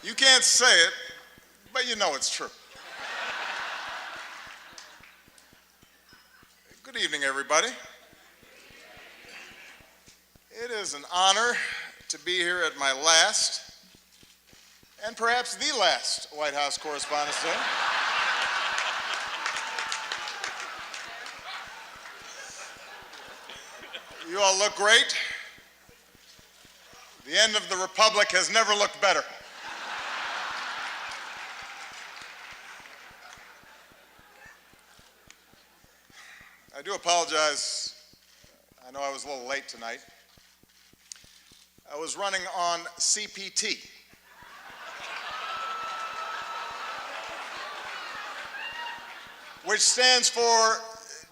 You can't say it, but you know it's true. Good evening, everybody. It is an honor to be here at my last, and perhaps the last, White House Correspondents' Day. You all look great. The end of the Republic has never looked better. I do apologize. I know I was a little late tonight. I was running on CPT. Which stands for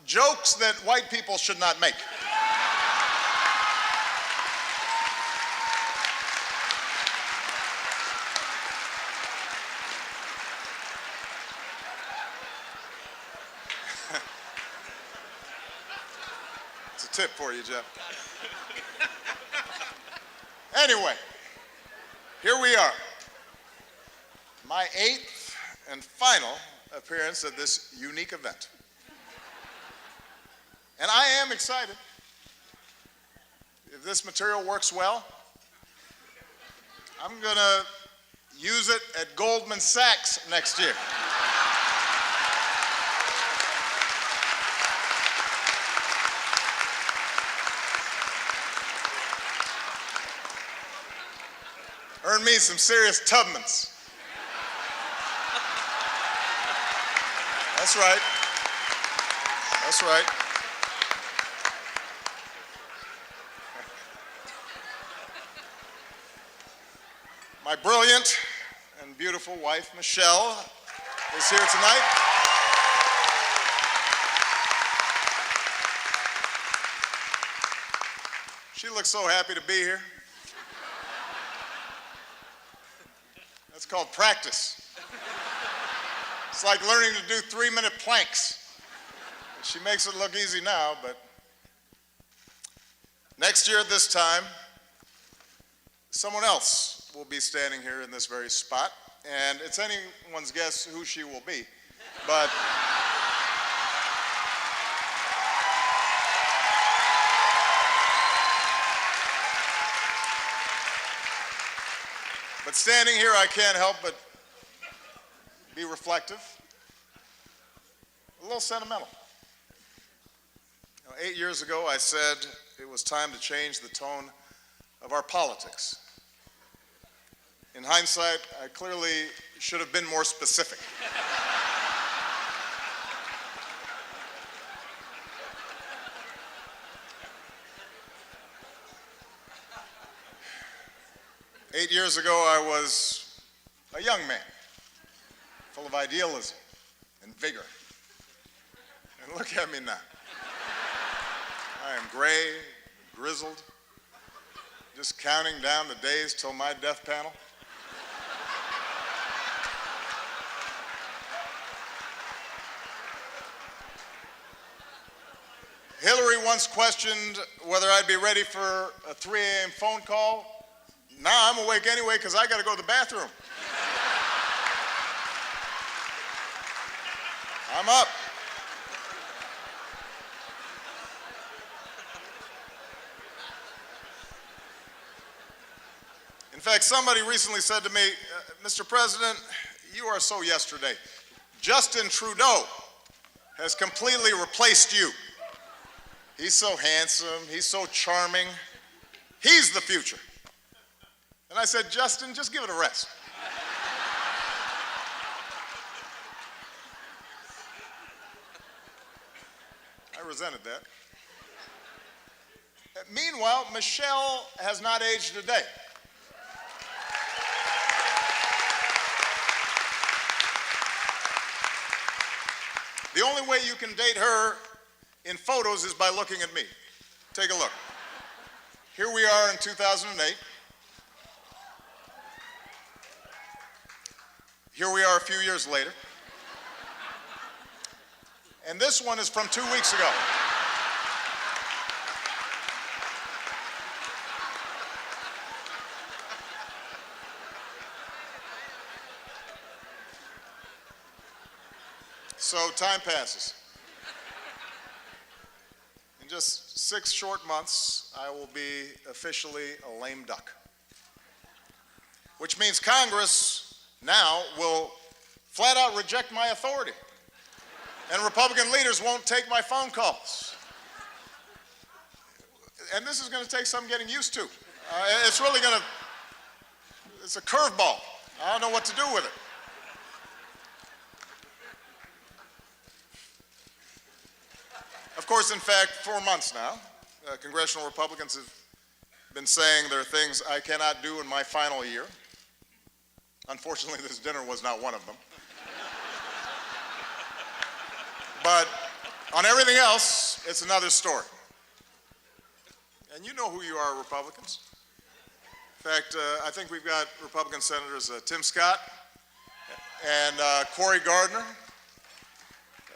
jokes that white people should not make. It's a tip for you, Jeff. Anyway, here we are. My 8th and final appearance at this unique event. And I am excited. If this material works well, I'm going to use it at Goldman Sachs next year. Earn me some serious Tubmans. That's right. That's right. My brilliant and beautiful wife, Michelle, is here tonight. She looks so happy to be here. That's called practice. It's like learning to do 3-minute planks. She makes it look easy now, but next year at this time, someone else will be standing here in this very spot, and it's anyone's guess who she will be. But standing here, I can't help but be reflective, a little sentimental. 8 years ago, I said it was time to change the tone of our politics. In hindsight, I clearly should have been more specific. Eight years ago, I was a young man, full of idealism and vigor. And look at me now. I am gray, grizzled, just counting down the days till my death panel. Hillary once questioned whether I'd be ready for a 3 a.m. phone call. Now I'm awake anyway because I got to go to the bathroom. I'm up. In fact, somebody recently said to me, Mr. President, you are so yesterday. Justin Trudeau has completely replaced you. He's so handsome, he's so charming. He's the future. And I said, Justin, just give it a rest. I resented that. Meanwhile, Michelle has not aged a day. The only way you can date her in photos is by looking at me. Take a look. Here we are in 2008. Here we are a few years later. And this one is from 2 weeks ago. so time passes. In just 6 short months, I will be officially a lame duck, which means Congress now will flat out reject my authority, and Republican leaders won't take my phone calls. And this is going to take some getting used to. It's a curveball. I don't know what to do with it. Of course, in fact, 4 months now, congressional Republicans have been saying there are things I cannot do in my final year. Unfortunately, this dinner was not one of them. But on everything else, it's another story. And you know who you are, Republicans. In fact, I think we've got Republican Senators Tim Scott and Cory Gardner.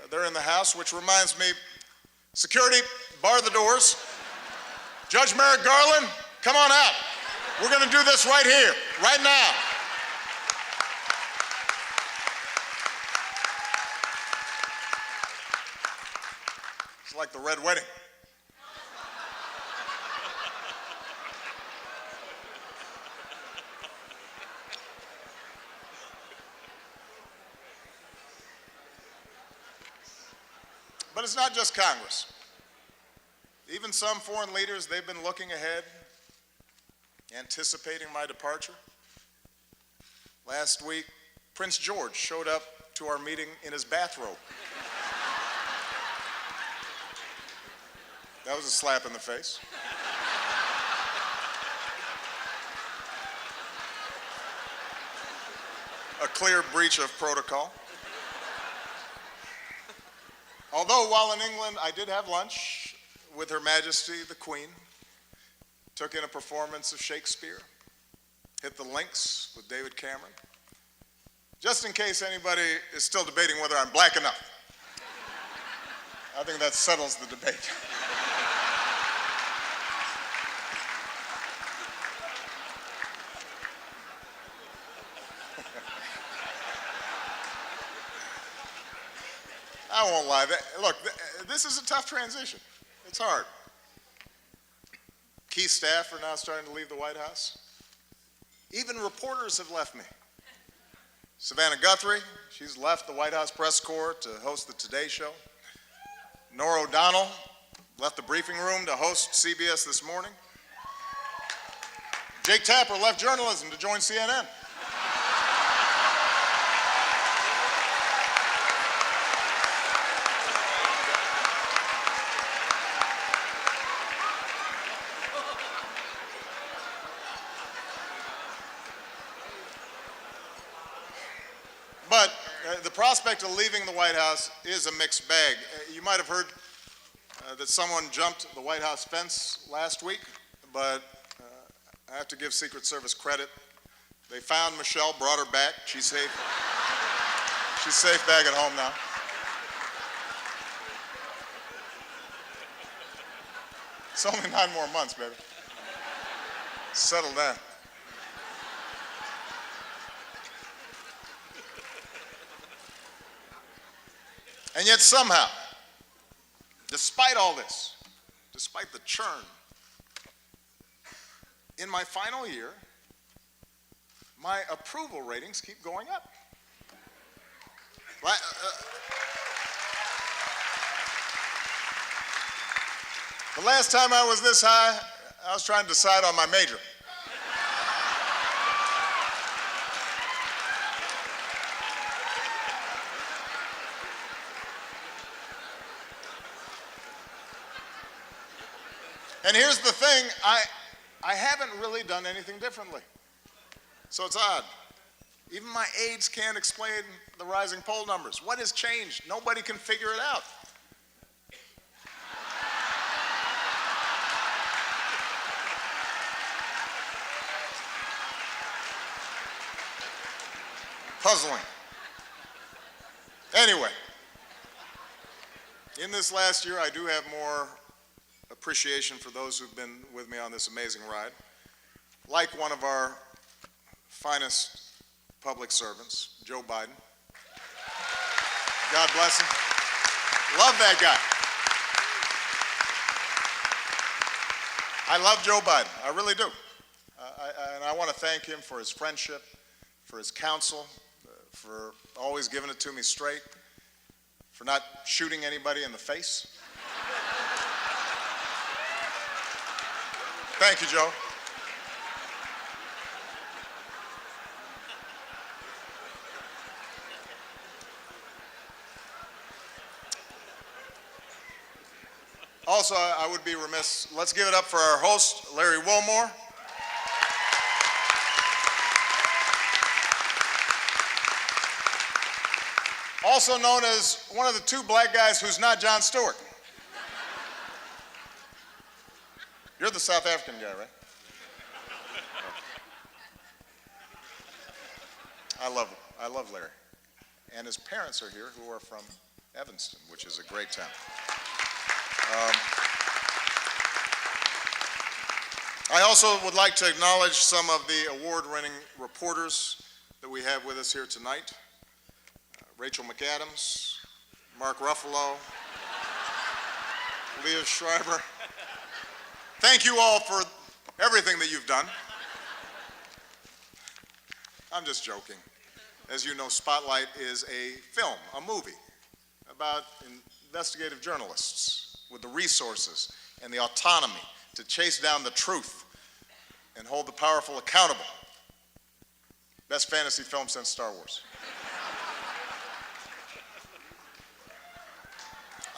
They're in the House, which reminds me, security, bar the doors. Judge Merrick Garland, come on out. We're going to do this right here, right now. It's like the Red Wedding. But it's not just Congress. Even some foreign leaders, they've been looking ahead, anticipating my departure. Last week, Prince George showed up to our meeting in his bathrobe. That was a slap in the face. A clear breach of protocol. Although while in England, I did have lunch with Her Majesty the Queen, took in a performance of Shakespeare, hit the links with David Cameron. Just in case anybody is still debating whether I'm black enough, I think that settles the debate. I won't lie. Look, this is a tough transition. It's hard. Key staff are now starting to leave the White House. Even reporters have left me. Savannah Guthrie, she's left the White House press corps to host the Today Show. Norah O'Donnell left the briefing room to host CBS This Morning. Jake Tapper left journalism to join CNN. But the prospect of leaving the White House is a mixed bag. You might have heard that someone jumped the White House fence last week, but I have to give Secret Service credit. They found Michelle, brought her back. She's safe. She's safe back at home now. It's only 9 more months, baby. Settle down. And yet somehow, despite all this, despite the churn, in my final year, my approval ratings keep going up. The last time I was this high, I was trying to decide on my major. And here's the thing, I haven't really done anything differently. So it's odd. Even my aides can't explain the rising poll numbers. What has changed? Nobody can figure it out. Puzzling. Anyway, in this last year, I do have more appreciation for those who've been with me on this amazing ride. Like one of our finest public servants, Joe Biden. God bless him. Love that guy. I love Joe Biden. I really do. And I want to thank him for his friendship, for his counsel, for always giving it to me straight, for not shooting anybody in the face. Thank you, Joe. Also, I would be remiss, let's give it up for our host, Larry Wilmore. Also known as one of the two black guys who's not Jon Stewart. You're the South African guy, right? I love Larry. And his parents are here, who are from Evanston, which is a great town. I also would like to acknowledge some of the award-winning reporters that we have with us here tonight. Rachel McAdams, Mark Ruffalo, Leah Schreiber. Thank you all for everything that you've done. I'm just joking. As you know, Spotlight is a film, a movie, about investigative journalists with the resources and the autonomy to chase down the truth and hold the powerful accountable. Best fantasy film since Star Wars.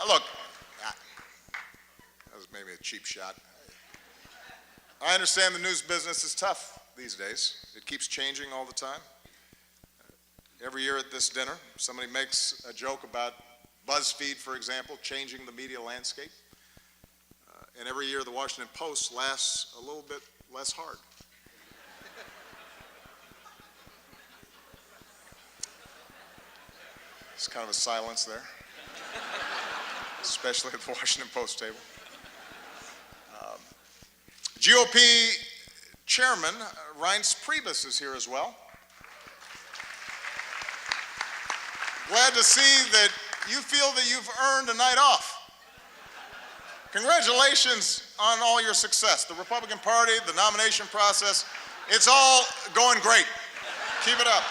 Look, that was maybe a cheap shot. I understand the news business is tough these days. It keeps changing all the time. Every year at this dinner, somebody makes a joke about BuzzFeed, for example, changing the media landscape. And every year the Washington Post laughs a little bit less hard. There's kind of a silence there, especially at the Washington Post table. GOP Chairman Reince Priebus is here as well. Glad to see that you feel that you've earned a night off. Congratulations on all your success. The Republican Party, the nomination process, it's all going great. Keep it up.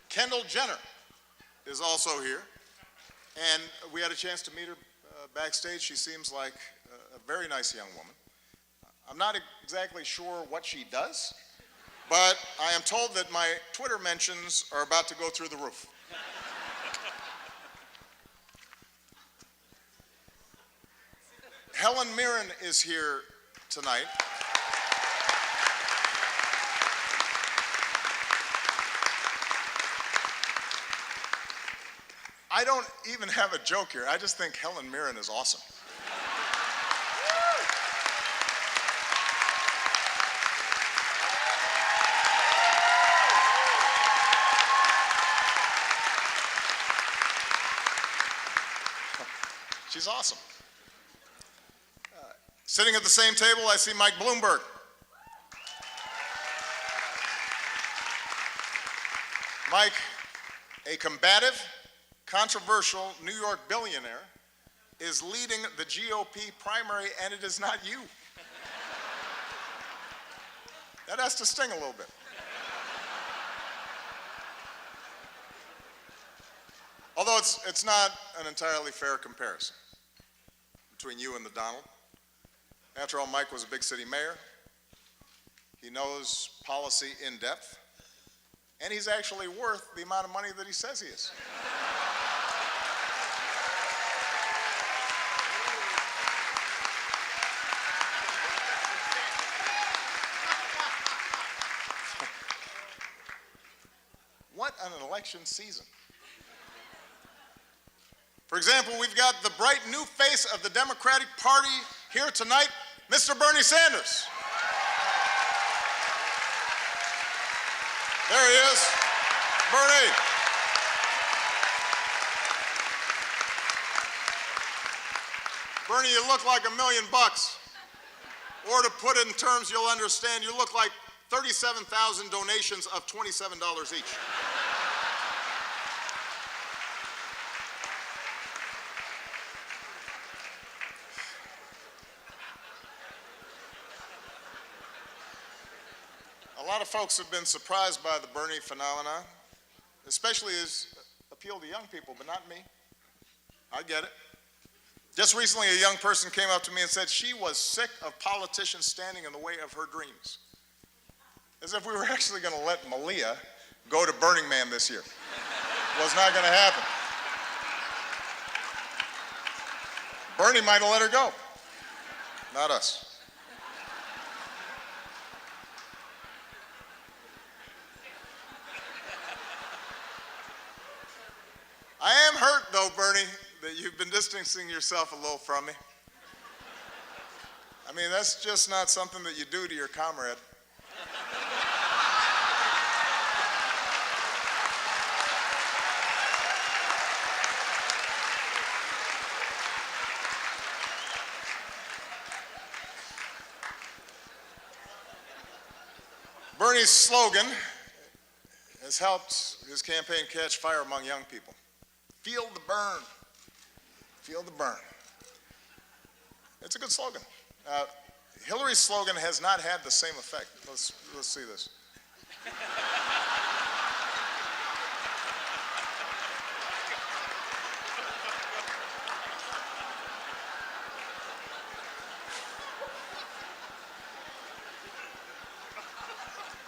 Kendall Jenner is also here, and we had a chance to meet her backstage. She seems like a very nice young woman. I'm not exactly sure what she does, but I am told that my Twitter mentions are about to go through the roof. Helen Mirren is here tonight. I don't even have a joke here. I just think Helen Mirren is awesome. She's awesome. Sitting at the same table, I see Mike Bloomberg. Mike, a combative, controversial New York billionaire, is leading the GOP primary, and it is not you. That has to sting a little bit. Although it's not an entirely fair comparison between you and the Donald. After all, Mike was a big city mayor. He knows policy in depth, and he's actually worth the amount of money that he says he is. What an election season. For example, we've got the bright new face of the Democratic Party here tonight, Mr. Bernie Sanders. There he is, Bernie. Bernie, you look like $1,000,000. Or to put it in terms you'll understand, you look like 37,000 donations of $27 each. A lot of folks have been surprised by the Bernie phenomenon, especially his appeal to young people, but not me. I get it. Just recently, a young person came up to me and said she was sick of politicians standing in the way of her dreams. As if we were actually going to let Malia go to Burning Man this year. Was not going to happen. Bernie might have let her go, not us. I am hurt, though, Bernie, that you've been distancing yourself a little from me. I mean, that's just not something that you do to your comrade. Bernie's slogan has helped his campaign catch fire among young people. Feel the burn. Feel the burn. It's a good slogan. Hillary's slogan has not had the same effect. Let's see this.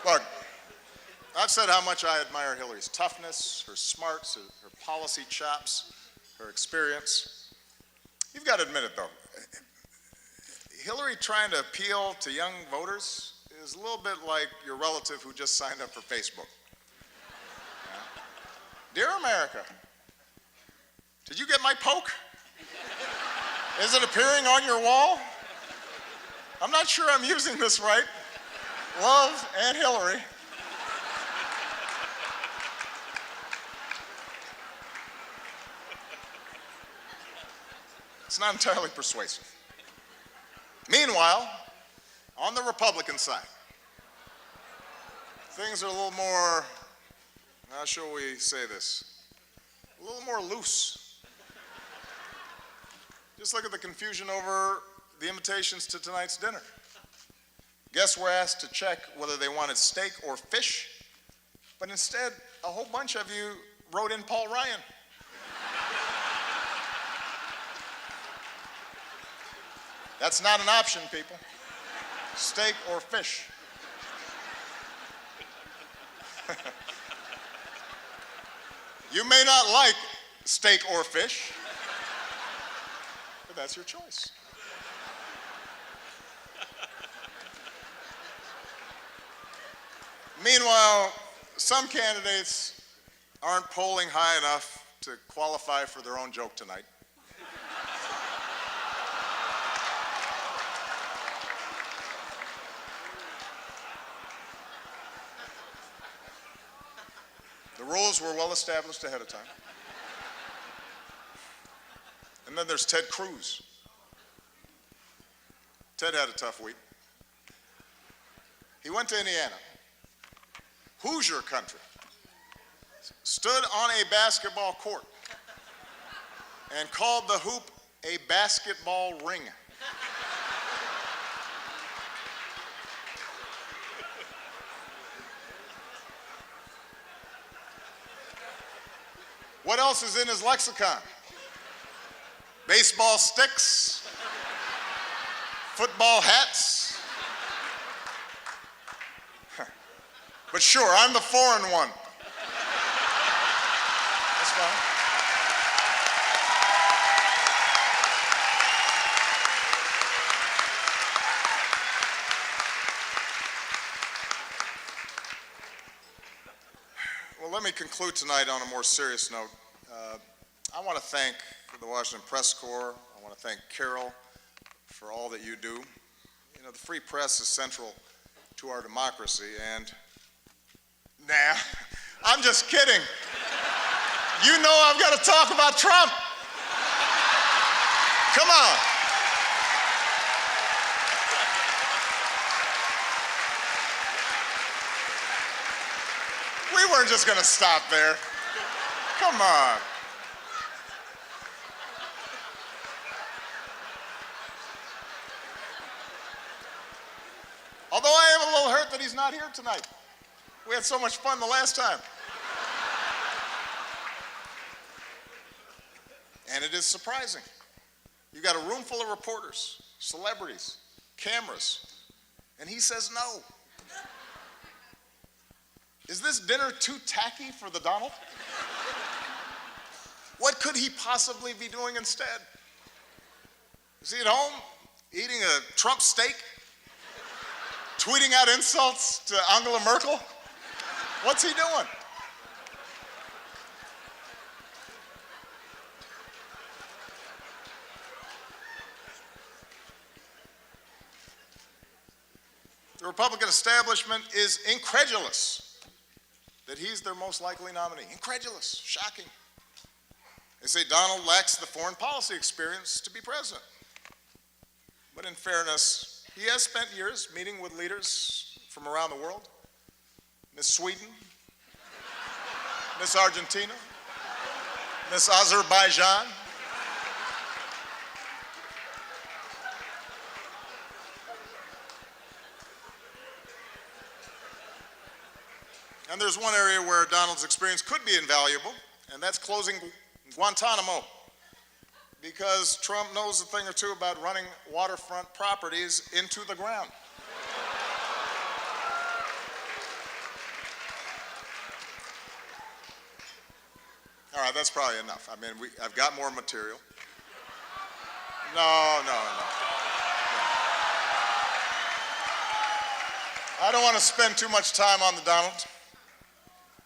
Look, I've said how much I admire Hillary's toughness, her smarts, her policy chops, her experience. You've got to admit it, though. Hillary trying to appeal to young voters is a little bit like your relative who just signed up for Facebook. Dear America, did you get my poke? Is it appearing on your wall? I'm not sure I'm using this right. Love, Aunt Hillary. It's not entirely persuasive. Meanwhile, on the Republican side, things are a little more, how shall we say this, a little more loose. Just look at the confusion over the invitations to tonight's dinner. Guests were asked to check whether they wanted steak or fish, but instead, a whole bunch of you wrote in Paul Ryan. That's not an option, people. Steak or fish. You may not like steak or fish, but that's your choice. Meanwhile, some candidates aren't polling high enough to qualify for their own joke tonight. The rules were well established ahead of time. And then there's Ted Cruz. Ted had a tough week. He went to Indiana, Hoosier country, stood on a basketball court and called the hoop a basketball ring. What else is in his lexicon? Baseball sticks, football hats. But sure, I'm the foreign one. That's fine. Well, let me conclude tonight on a more serious note. I want to thank the Washington Press Corps. I want to thank Carol for all that you do. You know, the free press is central to our democracy, and nah, I'm just kidding. You know I've got to talk about Trump. Come on. weren't just gonna stop there. Come on. Although I am a little hurt that he's not here tonight. We had so much fun the last time. And it is surprising. You got a room full of reporters, celebrities, cameras, and he says no. Is this dinner too tacky for the Donald? What could he possibly be doing instead? Is he at home eating a Trump steak? Tweeting out insults to Angela Merkel? What's he doing? The Republican establishment is incredulous that he's their most likely nominee. Incredulous, shocking. They say Donald lacks the foreign policy experience to be president. But in fairness, he has spent years meeting with leaders from around the world. Miss Sweden, Miss Argentina, Miss Azerbaijan. And there's one area where Donald's experience could be invaluable, and that's closing Guantanamo. Because Trump knows a thing or two about running waterfront properties into the ground. All right, that's probably enough. I mean, I've got more material. No. I don't want to spend too much time on the Donald.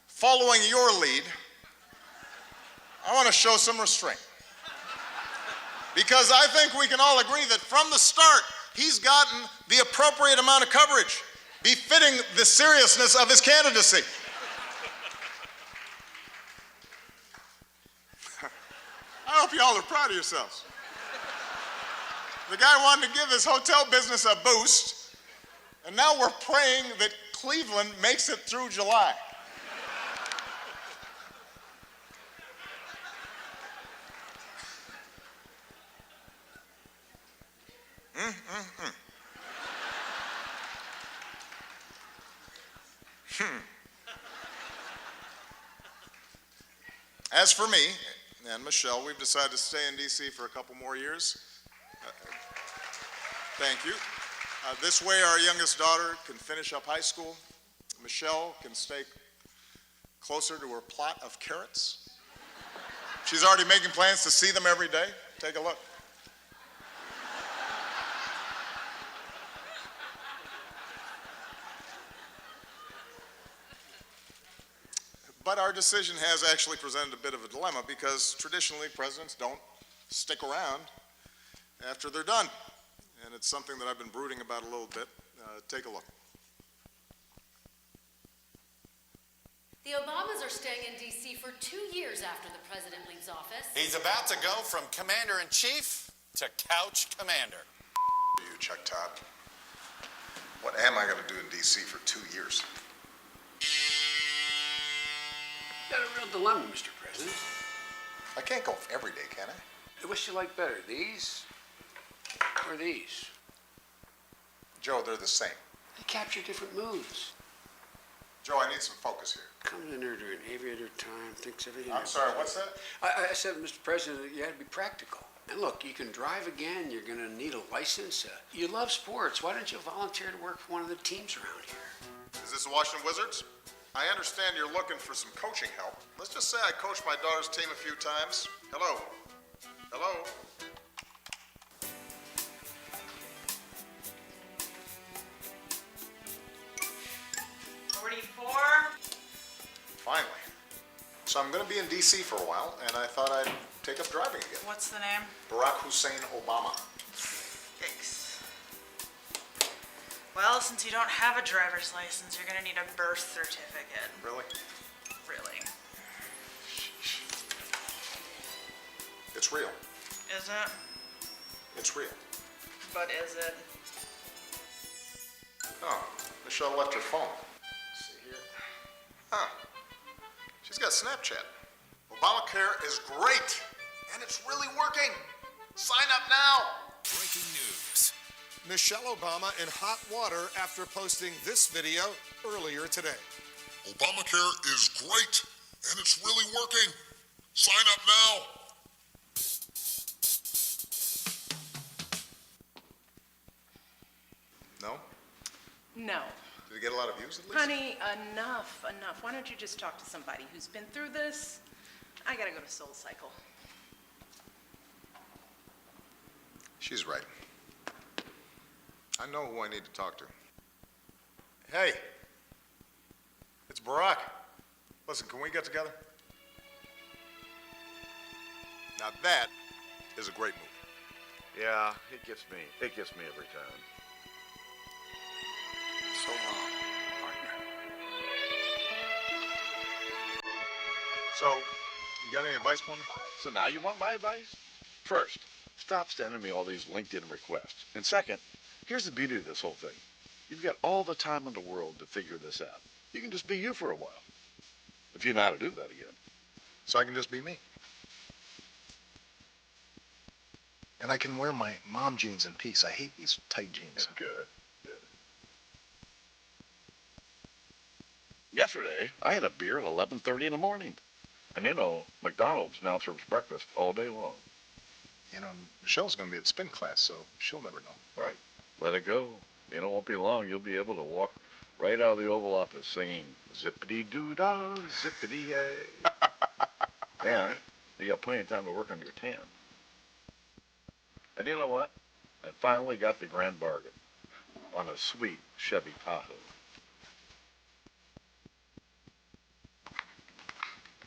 Following your lead, I want to show some restraint. Because I think we can all agree that from the start, he's gotten the appropriate amount of coverage, befitting the seriousness of his candidacy. I hope you all are proud of yourselves. The guy wanted to give his hotel business a boost, and now we're praying that Cleveland makes it through July. As for me and Michelle, we've decided to stay in D.C. for a couple more years. Thank you. This way our youngest daughter can finish up high school. Michelle can stay closer to her plot of carrots. She's already making plans to see them every day. Take a look. But our decision has actually presented a bit of a dilemma because traditionally presidents don't stick around after they're done. And it's something that I've been brooding about a little bit. Take a look. The Obamas are staying in D.C. for 2 years after the president leaves office. He's about to go from commander-in-chief to couch commander. You, Chuck Todd. What am I going to do in D.C. for 2 years? You got a real dilemma, Mr. President. I can't go every day, can I? Which you like better, these or these? Joe, they're the same. They capture different moods. Joe, I need some focus here. Comes in there during aviator time, thinks everything. I'm sorry, what's that? I said, Mr. President, you had to be practical. And look, you can drive again. You're going to need a license. You love sports. Why don't you volunteer to work for one of the teams around here? Is this the Washington Wizards? I understand you're looking for some coaching help. Let's just say I coached my daughter's team a few times. Hello? Hello? Finally. So I'm going to be in D.C. for a while, and I thought I'd take up driving again. What's the name? Barack Hussein Obama. Yikes. Well, since you don't have a driver's license, you're gonna need a birth certificate. Really? Really. It's real. Is it? It's real. But is it? Oh, Michelle left her phone. Let's see here. Huh. She's got Snapchat. Obamacare is great, and it's really working. Sign up now. Breaking news. Michelle Obama in hot water after posting this video earlier today. Obamacare is great, and it's really working. Sign up now. No? No. Did it get a lot of views at least? Honey, enough. Why don't you just talk to somebody who's been through this? I gotta go to Soul Cycle. She's right. I know who I need to talk to. Hey, it's Barack. Listen, can we get together? Now that is a great move. Yeah, it gets me. It gets me every time. So long, partner. So, you got any advice for me? So now you want my advice? First, stop sending me all these LinkedIn requests. And second, here's the beauty of this whole thing. You've got all the time in the world to figure this out. You can just be you for a while. If you know how to do that again. So I can just be me. And I can wear my mom jeans in peace. I hate these tight jeans. Good. Yesterday, I had a beer at 11:30 in the morning. And you know, McDonald's now serves breakfast all day long. You know, Michelle's going to be at spin class, so she'll never know. Right. Let it go. You know, it won't be long. You'll be able to walk right out of the Oval Office singing zippity-doo-dah, zippity-yay. And you got plenty of time to work on your tan. And you know what? I finally got the grand bargain on a sweet Chevy Tahoe.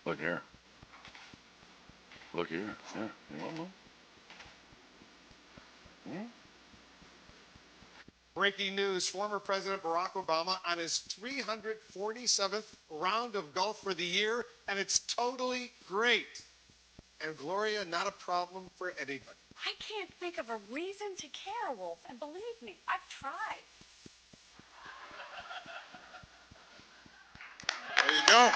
Look here. Look here. Yeah. You want one? Breaking news, former President Barack Obama on his 347th round of golf for the year, and it's totally great. And Gloria, not a problem for anybody. I can't think of a reason to care, Wolf, and believe me, I've tried. There you go.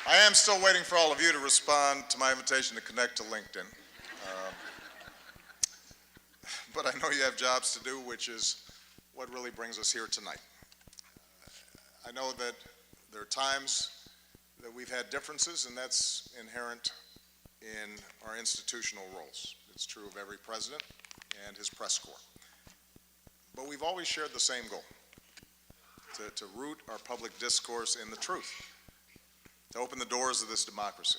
I am still waiting for all of you to respond to my invitation to connect to LinkedIn. But I know you have jobs to do, which is what really brings us here tonight. I know that there are times that we've had differences, and that's inherent in our institutional roles. It's true of every president and his press corps. But we've always shared the same goal, to root our public discourse in the truth, to open the doors of this democracy,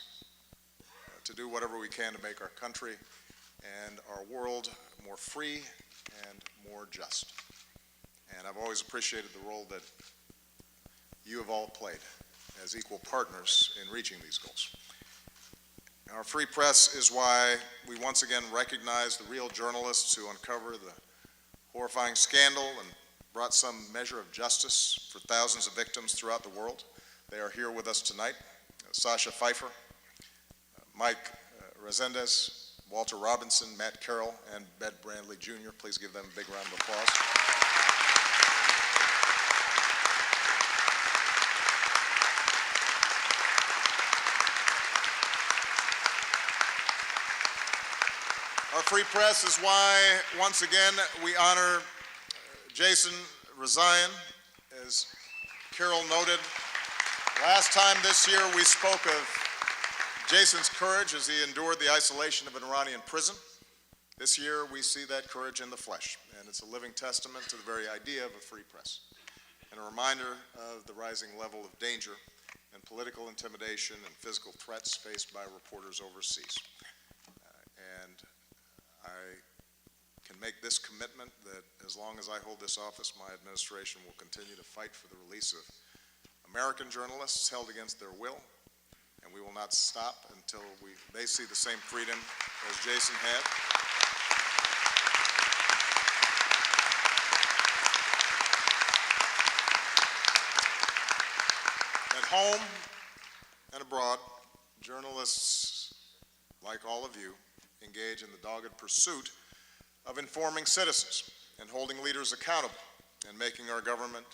to do whatever we can to make our country and our world more free and more just. And I've always appreciated the role that you have all played as equal partners in reaching these goals. Our free press is why we once again recognize the real journalists who uncover the horrifying scandal and brought some measure of justice for thousands of victims throughout the world. They are here with us tonight. Sasha Pfeiffer, Mike Resendez, Walter Robinson, Matt Carroll, and Ben Brandley Jr. Please give them a big round of applause. Our free press is why, once again, we honor Jason Rezaian. As Carol noted, last time this year we spoke of Jason's courage as he endured the isolation of an Iranian prison. This year we see that courage in the flesh, and it's a living testament to the very idea of a free press, and a reminder of the rising level of danger and political intimidation and physical threats faced by reporters overseas. And I can make this commitment that as long as I hold this office, my administration will continue to fight for the release of American journalists held against their will, and we will not stop until they see the same freedom as Jason had. At home and abroad, journalists, like all of you, engage in the dogged pursuit of informing citizens and holding leaders accountable and making our government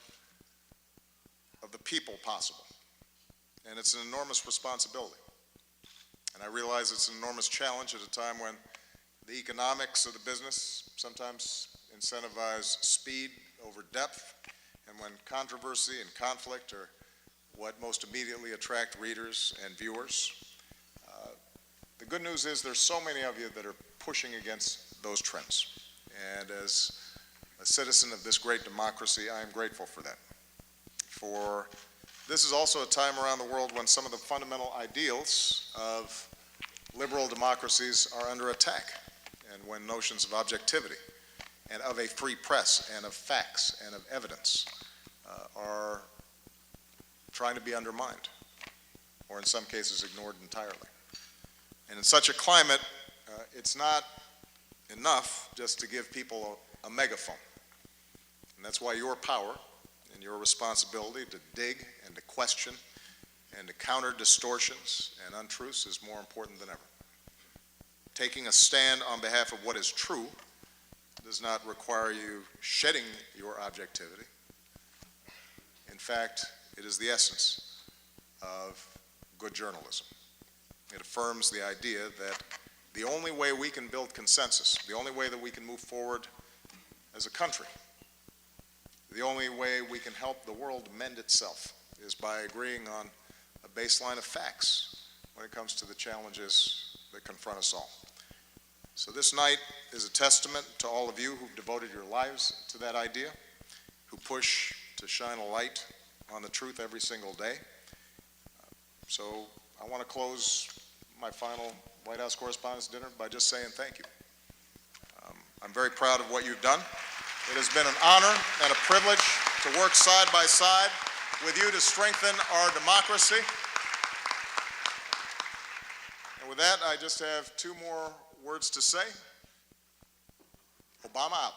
of the people possible. And it's an enormous responsibility. And I realize it's an enormous challenge at a time when the economics of the business sometimes incentivize speed over depth, and when controversy and conflict are what most immediately attract readers and viewers. The good news is there's so many of you that are pushing against those trends. And as a citizen of this great democracy, I am grateful for that. For this is also a time around the world when some of the fundamental ideals of liberal democracies are under attack, and when notions of objectivity and of a free press and of facts and of evidence are trying to be undermined, or in some cases ignored entirely. And in such a climate, it's not enough just to give people a megaphone. And that's why your power and your responsibility to dig and to question and to counter distortions and untruths is more important than ever. Taking a stand on behalf of what is true does not require you shedding your objectivity. In fact, it is the essence of good journalism. It affirms the idea that the only way we can build consensus, the only way that we can move forward as a country, the only way we can help the world mend itself is by agreeing on a baseline of facts when it comes to the challenges that confront us all. So this night is a testament to all of you who've devoted your lives to that idea, who push to shine a light on the truth every single day. So I want to close my final White House Correspondents' Dinner by just saying thank you. I'm very proud of what you've done. It has been an honor and a privilege to work side by side with you to strengthen our democracy. And with that, I just have two more words to say. Obama out.